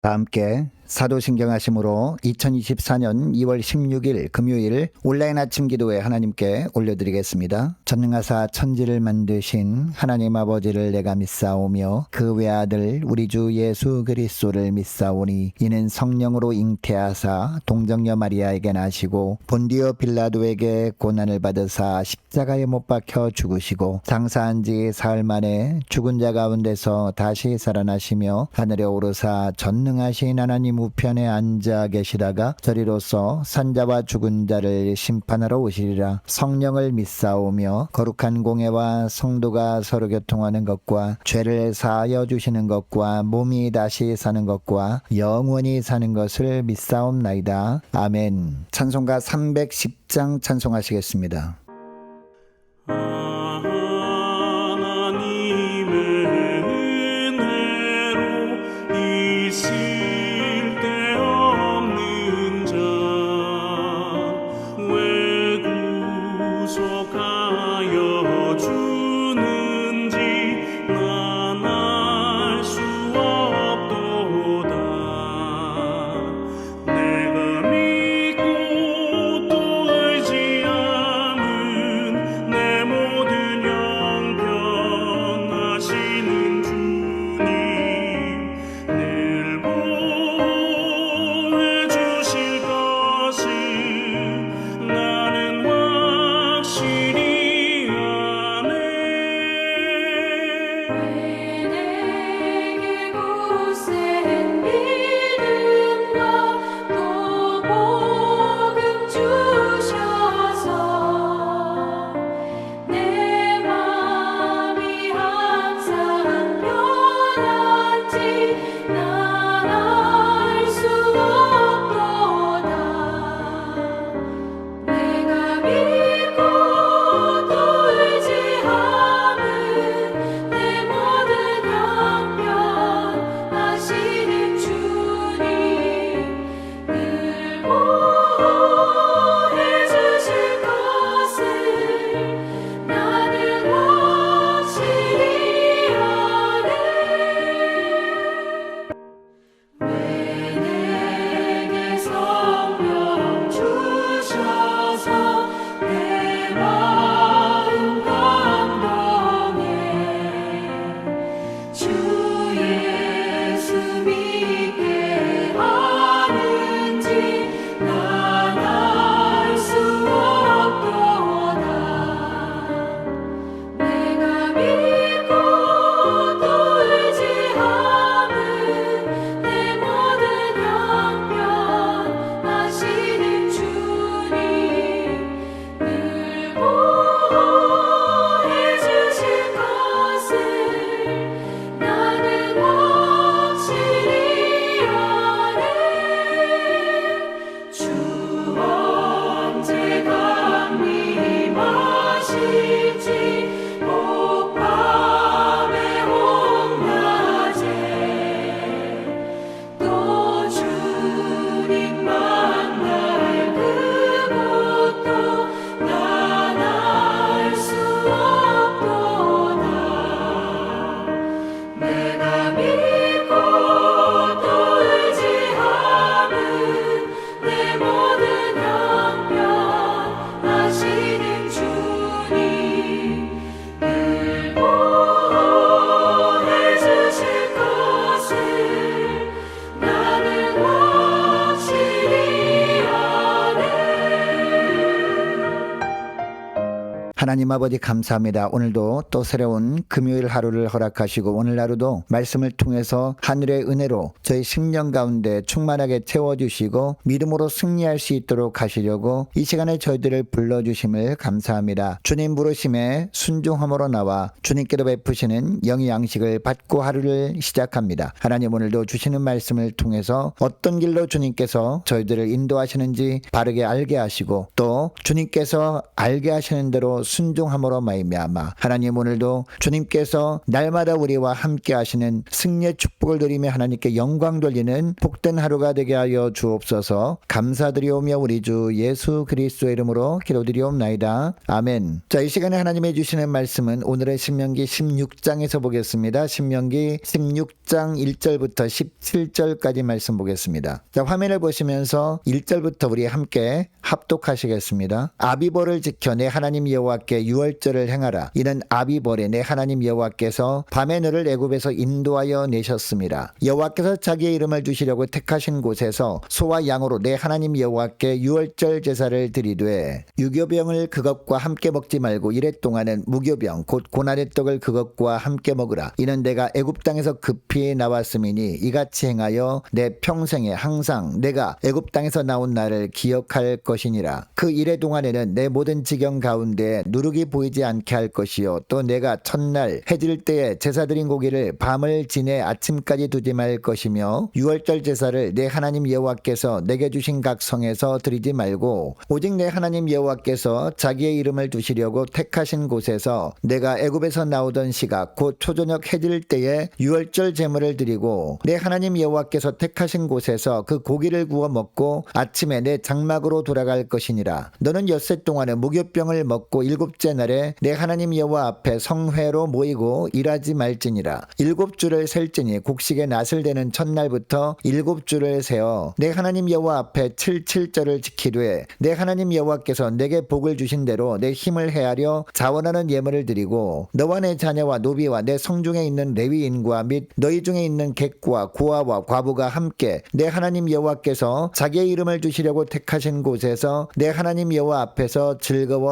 다 함께 사도신경하심으로 2024년 2월 16일 금요일 온라인 아침 기도회 하나님께 올려드리겠습니다. 전능하사 천지를 만드신 하나님 아버지를 내가 믿사오며 그 외아들 우리 주 예수 그리스도를 믿사오니 이는 성령으로 잉태하사 동정녀 마리아에게 나시고 본디오 빌라도에게 고난을 받으사 십자가에 못 박혀 죽으시고 장사한 지 사흘 만에 죽은 자 가운데서 다시 살아나시며 하늘에 오르사 전능하신 하나님 우편에 앉아 계시다가 저리로서 산자와 죽은 자를 심판하러 오시리라. 성령을 믿사오며 거룩한 공예와 성도가 서로 교통하는 것과 죄를 사하여 주시는 것과 몸이 다시 사는 것과 영원히 사는 것을 믿사옵나이다. 아멘. 찬송가 310장 찬송하시겠습니다. 하나님 아버지 감사합니다. 오늘도 또 새로운 금요일 하루를 허락하시고 오늘 하루도 말씀을 통해서 하늘의 은혜로 저희 심령 가운데 충만하게 채워주시고 믿음으로 승리할 수 있도록 하시려고 이 시간에 저희들을 불러주심을 감사합니다. 주님 부르심에 순종함으로 나와 주님께로 베푸시는 영의 양식을 받고 하루를 시작합니다. 하나님 오늘도 주시는 말씀을 통해서 어떤 길로 주님께서 저희들을 인도하시는지 바르게 알게 하시고 또 주님께서 알게 하시는 대로 순종함으로 말미암아 하나님 오늘도 주님께서 날마다 우리와 함께 하시는 승리의 축복을 누리며 하나님께 영광 돌리는 복된 하루가 되게 하여 주옵소서. 감사드리오며 우리 주 예수 그리스도의 이름으로 기도드리옵나이다. 아멘. 자, 이 시간에 하나님이 주시는 말씀은 오늘의 신명기 16장에서 보겠습니다. 신명기 16장 1절부터 17절까지 말씀 보겠습니다. 자, 화면을 보시면서 1절부터 우리 함께 합독하시겠습니다. 아비벌을 지켜 내 하나님 여호와께 유월절을 행하라. 이는 아비벌에 내 하나님 여호와께서 밤에 너를 애굽에서 인도하여 내셨습니다. 여호와께서 자기의 이름을 두시려고 택하신 곳에서 소와 양으로 내 하나님 여호와께 유월절 제사를 드리되 유교병을 그것과 함께 먹지 말고 이래 동안은 무교병 곧 고난의 떡을 그것과 함께 먹으라. 이는 내가 애굽 땅에서 급히 나왔음이니 이같이 행하여 내 평생에 항상 내가 애굽 땅에서 나온 나를 기억할 것이니라. 그 이래 동안에는 내 모든 지경 가운데 누룩이 보이지 않게 할 것이요 또 내가 첫날 해질 때에 제사 드린 고기를 밤을 지내 아침까지 두지 말 것이며 유월절 제사를 내 하나님 여호와께서 내게 주신 각 성에서 드리지 말고 오직 내 하나님 여호와께서 자기의 이름을 두시려고 택하신 곳에서 내가 애굽에서 나오던 시각 곧 초저녁 해질 때에 유월절 제물을 드리고 내 하나님 여호와께서 택하신 곳에서 그 고기를 구워 먹고 아침에 내 장막으로 돌아갈 것이니라. 너는 엿새 동안에 무교병을 먹고 일곱째 날에 내 하나님 여호와 앞에 성회로 모이고 일하지 말지니라. 7주를 셀지니 곡식의 낫을 대는 첫날부터 7주를 세어 내 하나님 여호와 앞에 77절을 지키되 내 하나님 여호와께서 내게 복을 주신 대로 내 힘을 헤아려 자원하는 예물을 드리고 너와 내 자녀와 노비와 내 성중에 있는 레위인과 및 너희 중에 있는 객과 고아와 과부가 함께 내 하나님 여호와께서 자기의 이름을 두시려고 택하신 곳에서 내 하나님 여호와 앞에서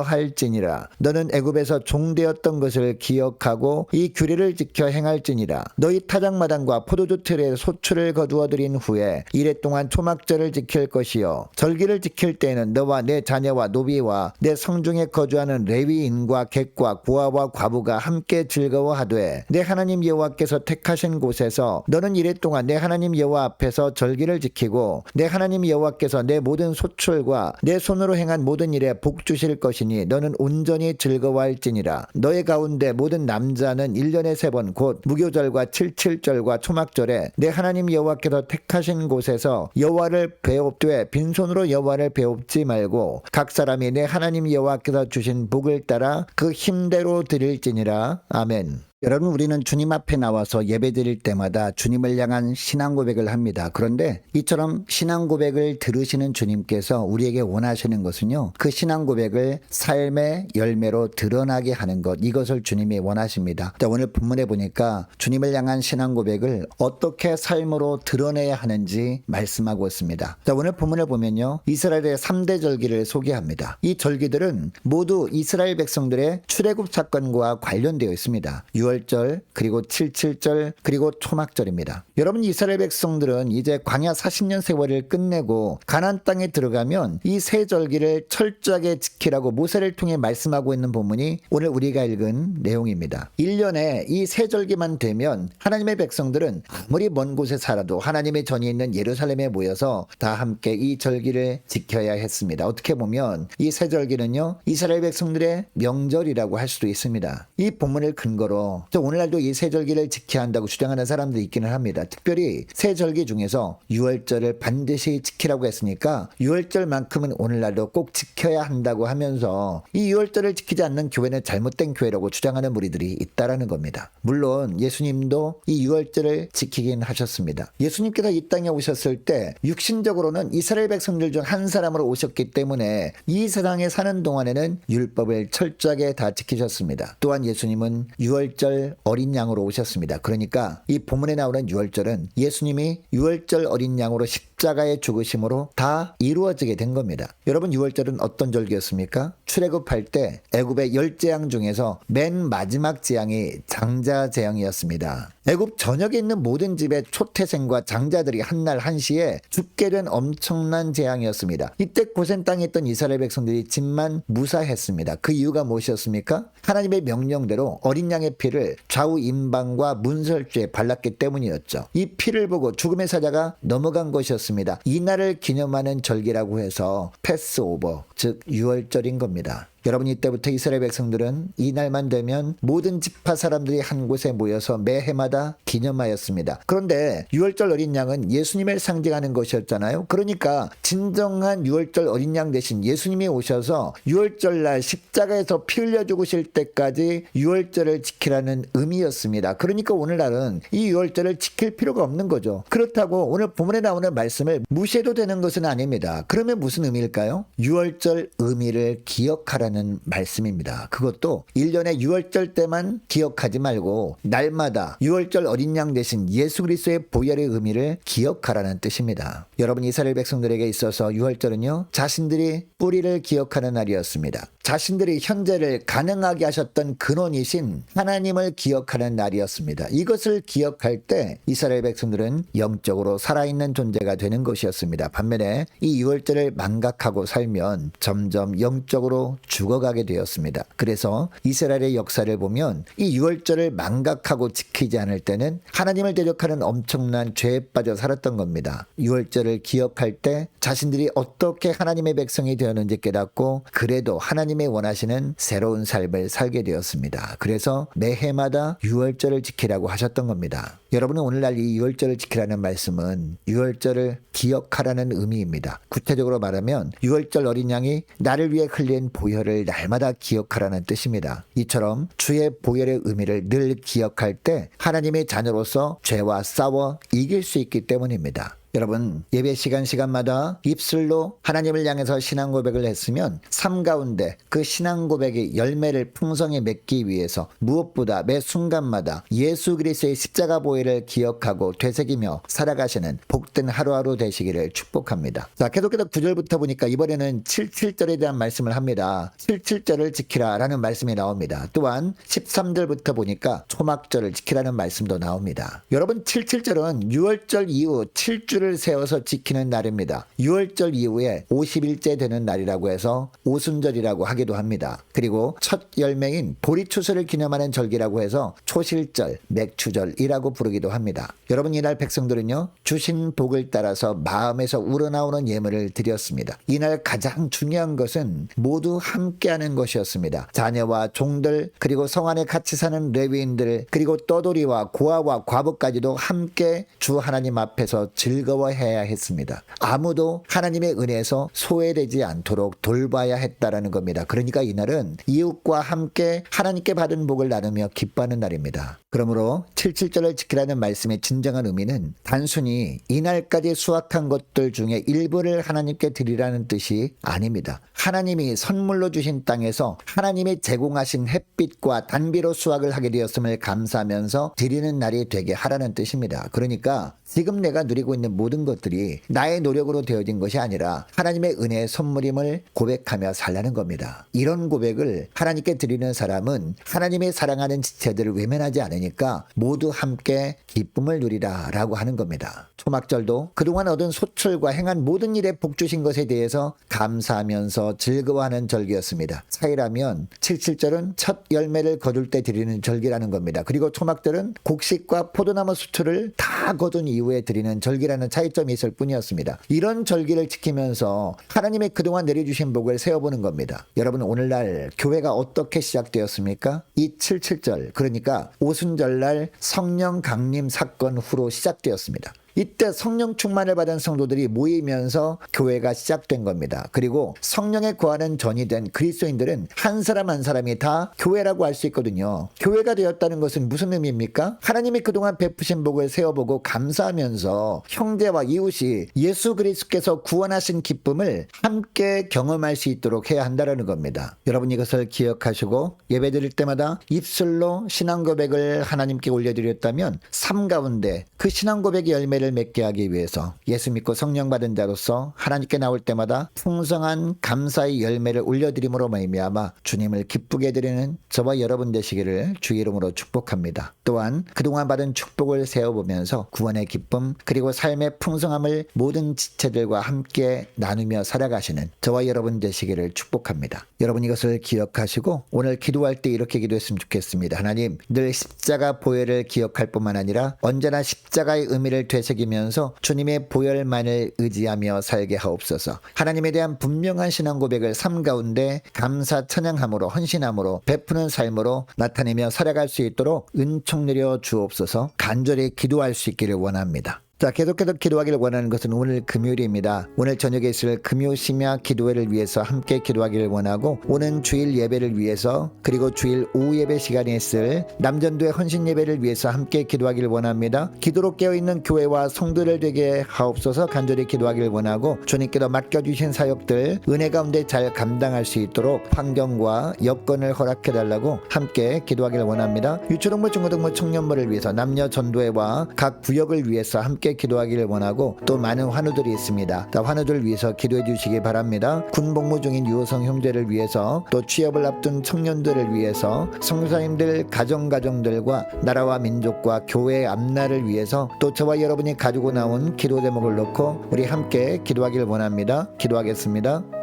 즐거워할지니라. 너는 애굽에서 종되었던 것을 기억하고 이 규례를 지켜 행할지니라. 너희 타작마당과 포도주 틀에 소출을 거두어 드린 후에 이래 동안 초막절을 지킬 것이요 절기를 지킬 때에는 너와 내 자녀와 노비와 내 성중에 거주하는 레위인과 객과 고아와 과부가 함께 즐거워하되 내 하나님 여호와께서 택하신 곳에서 너는 이래 동안 내 하나님 여호와 앞에서 절기를 지키고 내 하나님 여호와께서 내 모든 소출과 내 손으로 행한 모든 일에 복 주실 것이니 너는 온전히 즐거워할지니라. 너의 가운데 모든 남자는 1년에 3번 곧 무교절과 칠칠절과 초막절에 내 하나님 여호와께서 택하신 곳에서 여호와를 배웁되 빈손으로 여호와를 배웁지 말고 각 사람이 내 하나님 여호와께서 주신 복을 따라 그 힘대로 드릴지니라. 아멘. 여러분, 우리는 주님 앞에 나와서 예배 드릴 때마다 주님을 향한 신앙 고백을 합니다. 그런데 이처럼 신앙 고백을 들으시는 주님께서 우리에게 원하시는 것은요, 그 신앙 고백을 삶의 열매로 드러나게 하는 것, 이것을 주님이 원하십니다. 자, 오늘 본문에 보니까 주님을 향한 신앙 고백을 어떻게 삶으로 드러내야 하는지 말씀하고 있습니다. 자, 오늘 본문을 보면요, 이스라엘의 3대 절기를 소개합니다. 이 절기들은 모두 이스라엘 백성들의 출애굽 사건과 관련되어 있습니다. 유월절, 그리고 칠칠절, 그리고 초막절입니다. 여러분, 이스라엘 백성들은 이제 광야 40년 세월을 끝내고 가나안 땅에 들어가면 이 세 절기를 철저하게 지키라고 모세를 통해 말씀하고 있는 본문이 오늘 우리가 읽은 내용입니다. 1년에 이 세 절기만 되면 하나님의 백성들은 아무리 먼 곳에 살아도 하나님의 전이 있는 예루살렘에 모여서 다 함께 이 절기를 지켜야 했습니다. 어떻게 보면 이 세 절기는요, 이스라엘 백성들의 명절이라고 할 수도 있습니다. 이 본문을 근거로 오늘날도 이 세 절기를 지켜야 한다고 주장하는 사람들이 있기는 합니다. 특별히 세 절기 중에서 유월절을 반드시 지키라고 했으니까 유월절만큼은 오늘날도 꼭 지켜야 한다고 하면서 이 유월절을 지키지 않는 교회는 잘못된 교회라고 주장하는 무리들이 있다라는 겁니다. 물론 예수님도 이 유월절을 지키긴 하셨습니다. 예수님께서 이 땅에 오셨을 때 육신적으로는 이스라엘 백성들 중 한 사람으로 오셨기 때문에 이 세상에 사는 동안에는 율법을 철저하게 다 지키셨습니다. 또한 예수님은 유월절 어린 양으로 오셨습니다. 그러니까 이 본문에 나오는 유월절은 예수님이 유월절 어린 양으로 십자가의 죽으심으로 다 이루어지게 된 겁니다. 여러분, 유월절은 어떤 절기였습니까? 출애굽할 때 애굽의 10재앙 중에서 맨 마지막 재앙이 장자 재앙이었습니다. 애굽 전역에 있는 모든 집의 초태생과 장자들이 한날 한시에 죽게 된 엄청난 재앙이었습니다. 이때 고센 땅에 있던 이스라엘 백성들이 집만 무사했습니다. 그 이유가 무엇이었습니까? 하나님의 명령대로 어린 양의 피를 좌우 임방과 문설주에 발랐기 때문이었죠. 이 피를 보고 죽음의 사자가 넘어간 것이었습니다. 이날을 기념하는 절기라고 해서 패스오버, 즉 유월절인 겁니다. 여러분, 이때부터 이스라엘 백성들은 이날만 되면 모든 지파 사람들이 한 곳에 모여서 매해마다 기념하였습니다. 그런데 유월절 어린 양은 예수님을 상징하는 것이었잖아요. 그러니까 진정한 유월절 어린 양 대신 예수님이 오셔서 유월절날 십자가에서 피 흘려 죽으실 때까지 유월절을 지키라는 의미였습니다. 그러니까 오늘날은 이 유월절을 지킬 필요가 없는 거죠. 그렇다고 오늘 본문에 나오는 말씀을 무시해도 되는 것은 아닙니다. 그러면 무슨 의미일까요? 유월절 의미를 기억하라는 말씀입니다. 그것도 1년에 유월절 때만 기억하지 말고 날마다 유월절 어린 양 대신 예수 그리스도의 보혈의 의미를 기억하라는 뜻입니다. 여러분, 이스라엘 백성들에게 있어서 유월절은요, 자신들이 뿌리를 기억하는 날이었습니다. 자신들이 현재를 가능하게 하셨던 근원이신 하나님을 기억하는 날이었습니다. 이것을 기억할 때 이스라엘 백성들은 영적으로 살아있는 존재가 되는 것이었습니다. 반면에 이 유월절을 망각하고 살면 점점 영적으로 죽어가게 되었습니다. 그래서 이스라엘의 역사를 보면 이 유월절을 망각하고 지키지 않을 때는 하나님을 대적하는 엄청난 죄에 빠져 살았던 겁니다. 유월절을 기억할 때 자신들이 어떻게 하나님의 백성이 되었는지 깨닫고 그래도 하나님의 원하시는 새로운 삶을 살게 되었습니다. 그래서 매해마다 유월절을 지키라고 하셨던 겁니다. 여러분은 오늘날 이 유월절을 지키라는 말씀은 유월절을 기억하라는 의미입니다. 구체적으로 말하면 유월절 어린 양이 나를 위해 흘린 보혈을 날마다 기억하라는 뜻입니다. 이처럼 주의 보혈의 의미를 늘 기억할 때 하나님의 자녀로서 죄와 싸워 이길 수 있기 때문입니다. 여러분, 예배 시간마다 입술로 하나님을 향해서 신앙 고백을 했으면 삶 가운데 그 신앙 고백의 열매를 풍성히 맺기 위해서 무엇보다 매 순간마다 예수 그리스도의 십자가 보혈을 기억하고 되새기며 살아가시는 복된 하루하루 되시기를 축복합니다. 자, 계속해서 9절부터 보니까 이번에는 77절에 대한 말씀을 합니다. 77절을 지키라 라는 말씀이 나옵니다. 또한 13절부터 보니까 초막절을 지키라는 말씀도 나옵니다. 여러분, 77절은 유월절 이후 7주 를 세워서 지키는 날입니다. 6월절 이후에 50일째 되는 날이라고 해서 오순절이라고 하기도 합니다. 그리고 첫 열매인 보리추수를 기념하는 절기라고 해서 초실절, 맥추절이라고 부르기도 합니다. 여러분, 이날 백성들은요, 주신 복을 따라서 마음에서 우러나오는 예물을 드렸습니다. 이날 가장 중요한 것은 모두 함께하는 것이었습니다. 자녀와 종들, 그리고 성 안에 같이 사는 레위인들, 그리고 떠돌이와 고아와 과부까지도 함께 주 하나님 앞에서 즐거워해야 했습니다. 아무도 하나님의 은혜에서 소외되지 않도록 돌봐야 했다라는 겁니다. 그러니까 이날은 이웃과 함께 하나님께 받은 복을 나누며 기뻐하는 날입니다. 그러므로 77절을 지키라는 말씀의 진정한 의미는 단순히 이날까지 수확한 것들 중에 일부를 하나님께 드리라는 뜻이 아닙니다. 하나님이 선물로 주신 땅에서 하나님이 제공하신 햇빛과 단비로 수확을 하게 되었음을 감사하면서 드리는 날이 되게 하라는 뜻입니다. 그러니까 지금 내가 누리고 있는 모든 것들이 나의 노력으로 되어진 것이 아니라 하나님의 은혜의 선물임을 고백하며 살라는 겁니다. 이런 고백을 하나님께 드리는 사람은 하나님의 사랑하는 지체들을 외면하지 않으니까 모두 함께 기쁨을 누리라 라고 하는 겁니다. 초막절도 그동안 얻은 소출과 행한 모든 일에 복 주신 것에 대해서 감사하면서 즐거워하는 절기였습니다. 차이라면 77절은 첫 열매를 거둘 때 드리는 절기라는 겁니다. 그리고 초막절은 곡식과 포도나무 수출을 다 거둔 이후에 드리는 절기라는 차이점이 있을 뿐이었습니다. 이런 절기를 지키면서 하나님의 그동안 내려주신 복을 세어보는 겁니다. 여러분, 오늘날 교회가 어떻게 시작되었습니까? 이 77절, 그러니까 오순절날 성령 강림 사건 후로 시작되었습니다. 이때 성령 충만을 받은 성도들이 모이면서 교회가 시작된 겁니다. 그리고 성령에 거하는 전이 된 그리스도인들은 한 사람 한 사람이 다 교회라고 할 수 있거든요. 교회가 되었다는 것은 무슨 의미입니까? 하나님이 그동안 베푸신 복을 세어보고 감사하면서 형제와 이웃이 예수 그리스도께서 구원하신 기쁨을 함께 경험할 수 있도록 해야 한다는 겁니다. 여러분, 이것을 기억하시고 예배드릴 때마다 입술로 신앙 고백을 하나님께 올려드렸다면 삶 가운데 그 신앙 고백의 열매를 맺게 하기 위해서 예수 믿고 성령 받은 자로서 하나님께 나올 때마다 풍성한 감사의 열매를 올려드림으로 말미암아 주님을 기쁘게 드리는 저와 여러분 되시기를 주 이름으로 축복합니다. 또한 그동안 받은 축복을 세어보면서 구원의 기쁨 그리고 삶의 풍성함을 모든 지체들과 함께 나누며 살아가시는 저와 여러분 되시기를 축복합니다. 여러분, 이것을 기억하시고 오늘 기도할 때 이렇게 기도했으면 좋겠습니다. 하나님, 늘 십자가 보혈을 기억할 뿐만 아니라 언제나 십자가의 의미를 되새기며 되새기면서 주님의 보혈만을 의지하며 살게 하옵소서. 하나님에 대한 분명한 신앙 고백을 삶 가운데 감사 찬양함으로 헌신함으로 베푸는 삶으로 나타내며 살아갈 수 있도록 은총 내려 주옵소서. 간절히 기도할 수 있기를 원합니다. 자, 계속해서 기도하기를 원하는 것은 오늘 금요일입니다. 오늘 저녁에 있을 금요 심야 기도회를 위해서 함께 기도하기를 원하고, 오는 주일 예배를 위해서, 그리고 주일 오후 예배 시간에 있을 남전도의 헌신 예배를 위해서 함께 기도하기를 원합니다. 기도로 깨어있는 교회와 성도를 되게 하옵소서. 간절히 기도하기를 원하고, 주님께서 맡겨주신 사역들 은혜 가운데 잘 감당할 수 있도록 환경과 여건을 허락해달라고 함께 기도하기를 원합니다. 유초동부 중고등부 청년부를 위해서 남녀 전도회와 각 구역을 위해서 함께 기도하기를 원하고, 또 많은 환우들이 있습니다. 환우들을 위해서 기도해 주시기 바랍니다. 군복무 중인 유호성 형제를 위해서, 또 취업을 앞둔 청년들을 위해서, 성도사님들 가정들과 나라와 민족과 교회의 앞날을 위해서, 또 저와 여러분이 가지고 나온 기도 제목을 놓고 우리 함께 기도하기를 원합니다. 기도하겠습니다.